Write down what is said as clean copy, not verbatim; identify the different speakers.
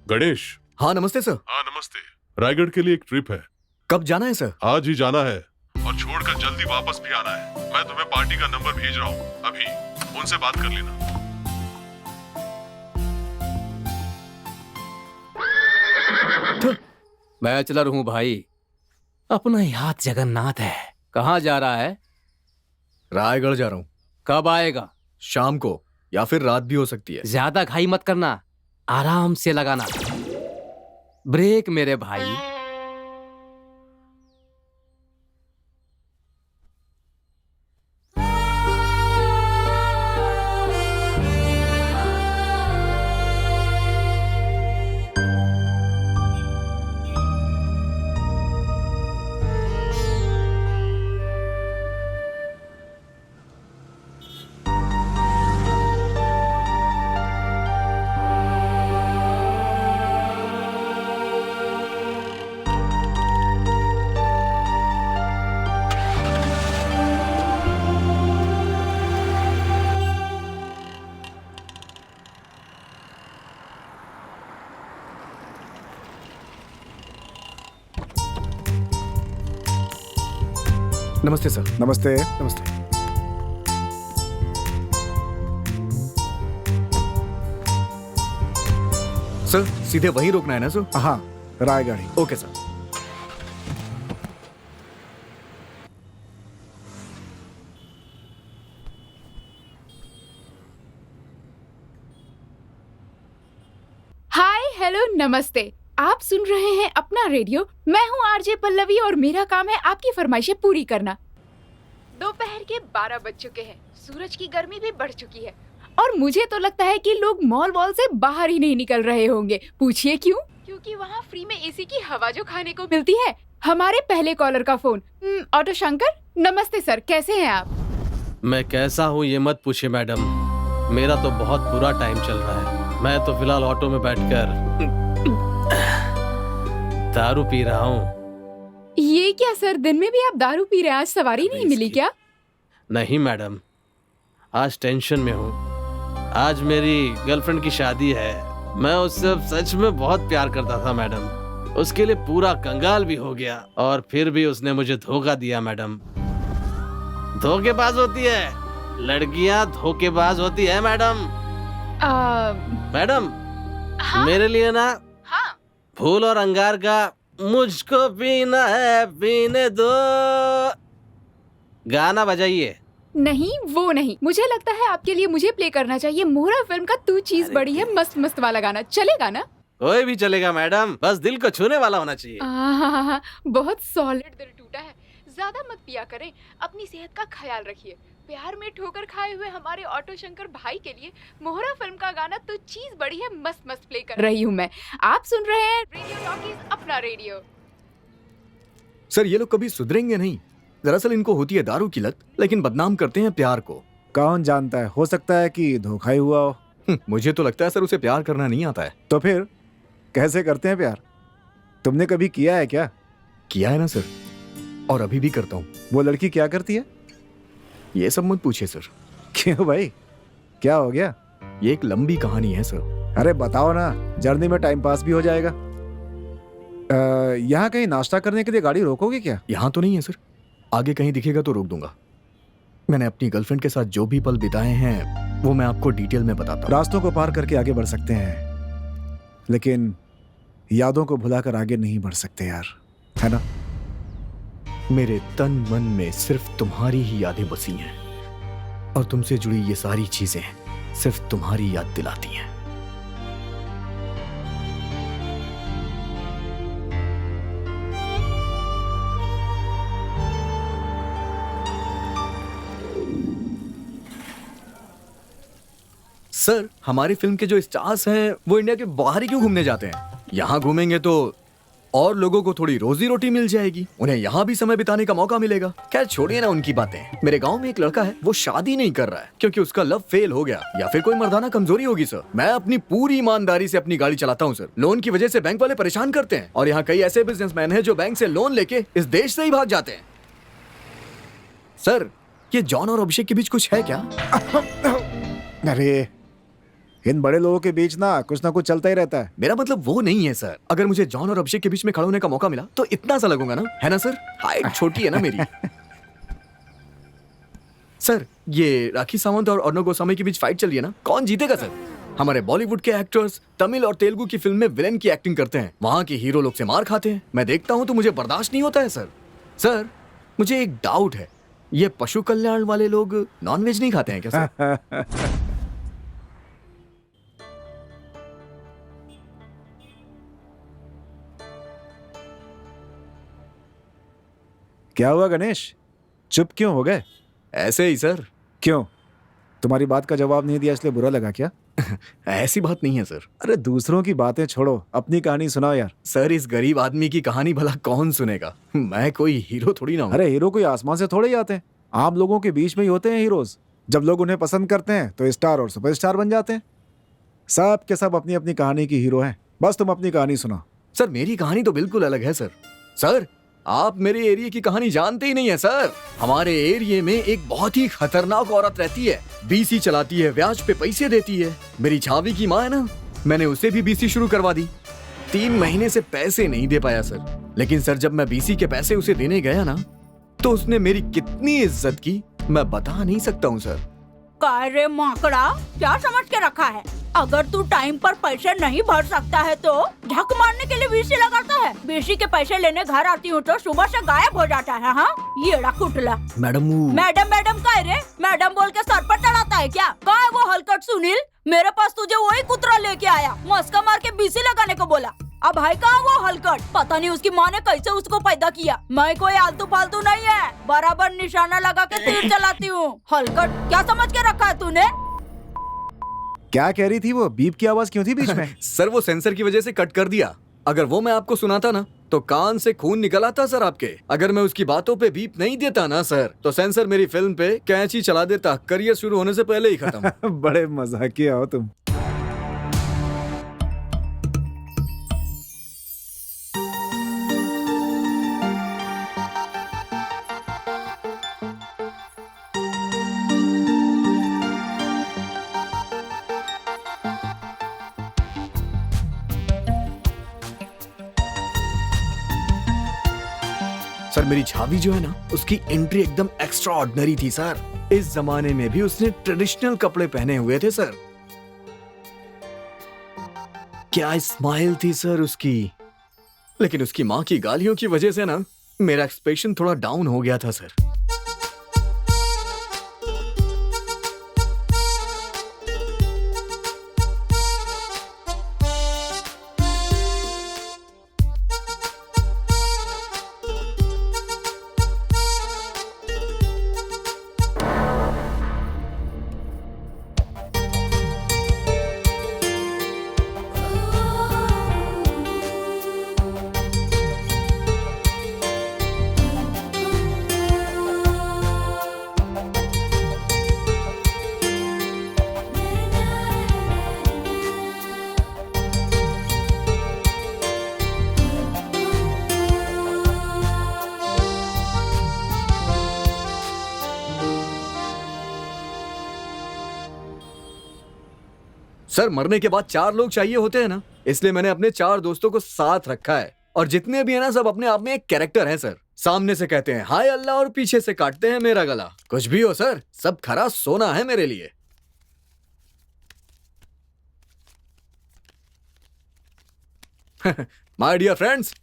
Speaker 1: गणेश।
Speaker 2: हाँ नमस्ते सर।
Speaker 1: हाँ नमस्ते। रायगढ़ के लिए एक ट्रिप है।
Speaker 2: कब जाना है सर?
Speaker 1: आज ही जाना है और छोड़कर जल्दी वापस भी आना है। मैं तुम्हें पार्टी का नंबर भेज रहा हूँ अभी, उनसे बात कर लेना।
Speaker 3: बैचलर हूँ भाई, अपना याद जगन्नाथ है। कहाँ जा रहा है?
Speaker 2: रायगढ़ जा रहा हूँ।
Speaker 3: कब आएगा?
Speaker 2: शाम को, या फिर रात भी हो सकती है।
Speaker 3: ज्यादा घाई मत करना, आराम से लगाना ब्रेक मेरे भाई।
Speaker 2: नमस्ते सर।
Speaker 4: नमस्ते। नमस्ते।
Speaker 2: सर सीधे वहीं रोकना है ना सर?
Speaker 4: हाँ, रायगढ़ ही।
Speaker 2: Okay sir.
Speaker 5: हाय हेलो नमस्ते। आप सुन रहे हैं अपना रेडियो। मैं हूँ आरजे पल्लवी और मेरा काम है आपकी फरमाइशें पूरी करना। दोपहर के 12 बज चुके हैं, सूरज की गर्मी भी बढ़ चुकी है और मुझे तो लगता है कि लोग मॉल वॉल से बाहर ही नहीं निकल रहे होंगे। पूछिए क्यों? क्योंकि वहाँ फ्री में एसी की हवा जो खाने को मिलती है। हमारे पहले कॉलर का फोन। ऑटो शंकर, नमस्ते सर, कैसे हैं आप?
Speaker 3: मैं कैसा हूँ ये मत पूछिए मैडम, मेरा तो बहुत बुरा टाइम चल रहा है। मैं तो फिलहाल ऑटो में बैठकर दारू पी रहा हूँ।
Speaker 5: ये क्या सर, दिन में भी आप दारू पी रहे हैं? आज सवारी नहीं मिली क्या?
Speaker 3: नहीं मैडम, आज टेंशन में हूँ। आज मेरी गर्लफ्रेंड की शादी है। मैं उससे सच में बहुत प्यार करता था मैडम। उसके लिए पूरा कंगाल भी हो गया और फिर भी उसने मुझे धोखा दिया मैडम। धोखेबाज होती है लड़कियां, धोखेबाज होती है मैडम। मैडम
Speaker 5: हाँ?
Speaker 3: मेरे लिए ना
Speaker 5: हाँ।
Speaker 3: फूल और अंगार का मुझको पीना है पीने दो गाना बजाइए।
Speaker 5: नहीं वो नहीं, मुझे लगता है आपके लिए मुझे प्ले करना चाहिए मोहरा फिल्म का तू चीज बड़ी है मस्त मस्त वाला गाना। चलेगा ना?
Speaker 3: कोई भी चलेगा मैडम, बस दिल को छूने वाला होना चाहिए।
Speaker 5: बहुत सॉलिड दिल टूटा है। ज्यादा मत पिया करें, अपनी सेहत का ख्याल रखिए। प्यार में ठोकर खाए हुए हमारे ऑटो शंकर भाई के लिए मोहरा फिल्म का गाना तो चीज बड़ी है मस्त मस्त प्ले कर रही हूँ मैं। आप सुन रहे हैं रेडियो टॉकीज, अपना रेडियो।
Speaker 2: सर ये लोग कभी सुधरेंगे नहीं। दरअसल इनको होती है दारू की लत, लेकिन बदनाम करते हैं प्यार को।
Speaker 4: कौन जानता है, हो सकता है कि धोखा ही हुआ हो।
Speaker 2: मुझे तो लगता है सर उसे प्यार करना नहीं आता है।
Speaker 4: तो फिर कैसे करते हैं प्यार? तुमने कभी किया है क्या?
Speaker 2: किया है ना सर, और अभी भी करता हूँ।
Speaker 4: वो लड़की क्या करती है?
Speaker 2: ये सब मत पूछिए सर।
Speaker 4: क्यों भाई, क्या हो गया?
Speaker 2: ये एक लंबी कहानी है सर।
Speaker 4: अरे बताओ ना, जर्नी में टाइम पास भी हो जाएगा। यहाँ कहीं नाश्ता करने के लिए गाड़ी रोकोगे क्या?
Speaker 2: यहाँ तो नहीं है सर, आगे कहीं दिखेगा तो रोक दूंगा। मैंने अपनी गर्लफ्रेंड के साथ जो भी पल बिताए हैं वो मैं आपको डिटेल में बताता हूँ।
Speaker 4: रास्तों को पार करके आगे बढ़ सकते हैं, लेकिन यादों को भुलाकर आगे नहीं बढ़ सकते यार, है ना?
Speaker 2: मेरे तन मन में सिर्फ तुम्हारी ही यादें बसी हैं और तुमसे जुड़ी ये सारी चीजें सिर्फ तुम्हारी याद दिलाती हैं। सर हमारी फिल्म के जो स्टार्स हैं वो इंडिया के बाहर ही क्यों घूमने जाते हैं? यहाँ घूमेंगे तो और लोगों को थोड़ी रोजी रोटी मिल जाएगी, उन्हें यहाँ भी समय बिताने का मौका मिलेगा। खैर छोड़िए ना उनकी बातें। मेरे गांव में एक लड़का है, वो शादी नहीं कर रहा है क्योंकि उसका लव फेल हो गया, या फिर कोई मर्दाना कमजोरी होगी सर। मैं अपनी पूरी ईमानदारी से अपनी गाड़ी चलाता हूँ सर। लोन की वजह से बैंक वाले परेशान करते हैं और यहाँ कई ऐसे बिजनेसमैन हैं जो बैंक से लोन लेके इस देश से ही भाग जाते हैं। सर ये जॉन और अभिषेक के बीच कुछ है क्या?
Speaker 4: अरे इन बड़े लोगों के बीच ना कुछ चलता ही रहता है।
Speaker 2: मेरा मतलब वो नहीं है सर। अगर मुझे जॉन और अभिषेक के बीच में खड़ा होने का मौका मिला तो इतना सा लगूंगा ना, है ना सर? हाइट छोटी है ना मेरी। सर ये राखी सावंत और अर्णव गोस्वामी के बीच फाइट चल रही है ना, कौन जीतेगा सर? हमारे बॉलीवुड के एक्टर्स तमिल और तेलुगु की फिल्म में विलेन की एक्टिंग करते हैं, वहां के हीरो लोग से मार खाते हैं। मैं देखता हूं तो मुझे बर्दाश्त नहीं होता है सर। सर मुझे एक डाउट है, ये पशु कल्याण वाले लोग नॉनवेज नहीं खाते हैं क्या सर?
Speaker 4: क्या हुआ गणेश, चुप क्यों हो गए?
Speaker 2: ऐसे ही सर।
Speaker 4: क्यों, तुम्हारी बात का जवाब नहीं दिया इसलिए बुरा लगा क्या?
Speaker 2: ऐसी बात नहीं है सर।
Speaker 4: अरे दूसरों की बातें छोड़ो, अपनी कहानी सुनाओ यार।
Speaker 2: सर इस गरीब आदमी की कहानी भला कौन सुनेगा? मैं कोई हीरो थोड़ी ना हूँ।
Speaker 4: अरे हीरो कोई आसमान से थोड़े ही आते हैं, आम लोगों के बीच में ही होते हैं हीरोज। जब लोग उन्हें पसंद करते हैं तो स्टार और सुपरस्टार बन जाते हैं। सब के सब अपनी अपनी कहानी की हीरो हैं, बस तुम अपनी कहानी सुनाओ।
Speaker 2: सर मेरी कहानी तो बिल्कुल अलग है सर। सर आप मेरे एरिया की कहानी जानते ही नहीं है सर। हमारे एरिया में एक बहुत ही खतरनाक औरत रहती है, बीसी चलाती है, ब्याज पे पैसे देती है। मेरी छावी की माँ है ना, मैंने उसे भी बीसी शुरू करवा दी। 3 महीने से पैसे नहीं दे पाया सर। लेकिन सर जब मैं बीसी के पैसे उसे देने गया ना, तो उसने मेरी कितनी इज्जत की मैं बता नहीं सकता हूँ सर।
Speaker 6: काय रे माकड़ा, क्या समझ के रखा है? अगर तू टाइम पर पैसे नहीं भर सकता है तो झक मारने के लिए बीसी लगाता है। बीसी के पैसे लेने घर आती हूँ तो सुबह से गायब हो जाता है। हाँ ये कुटला।
Speaker 2: मैडम
Speaker 6: मैडम काय रे, मैडम बोल के सर पर चढ़ाता है क्या? कहाँ है वो हलकट सुनील? मेरे पास तुझे वही कुतरा लेके आया, मस्का मार के बीसी लगाने को बोला। अब भाई कहाँ वो हलकट? पता नहीं उसकी माँ ने कैसे उसको पैदा किया। मैं कोई आलतू फालतू नहीं है, बराबर निशाना लगा के तीर चलाती हूँ। हलकट क्या समझ के रखा है तूने?
Speaker 4: क्या कह रही थी वो? बीप की आवाज क्यों थी बीच में?
Speaker 2: सर वो सेंसर की वजह से कट कर दिया। अगर वो मैं आपको सुनाता ना तो कान से खून निकल आता सर आपके। अगर मैं उसकी बातों पे बीप नहीं देता ना सर, तो सेंसर मेरी फिल्म पे कैंची चला देता, करियर शुरू होने से पहले ही खत्म।
Speaker 4: बड़े मजाकिया हो तुम।
Speaker 2: सर मेरी छावी जो है ना, उसकी एंट्री एकदम एक्स्ट्रा ऑर्डिनरी थी सर। इस जमाने में भी उसने ट्रेडिशनल कपड़े पहने हुए थे सर। क्या स्माइल थी सर उसकी। लेकिन उसकी माँ की गालियों की वजह से ना मेरा एक्सपेक्टेशन थोड़ा डाउन हो गया था सर। सर मरने के बाद 4 लोग चाहिए होते हैं ना, इसलिए मैंने अपने 4 दोस्तों को साथ रखा है। और जितने भी है ना सब अपने आप में एक कैरेक्टर है सर। सामने से कहते हैं हाय अल्लाह और पीछे से काटते हैं मेरा गला। कुछ भी हो सर, सब खरा सोना है मेरे लिए। My dear friends,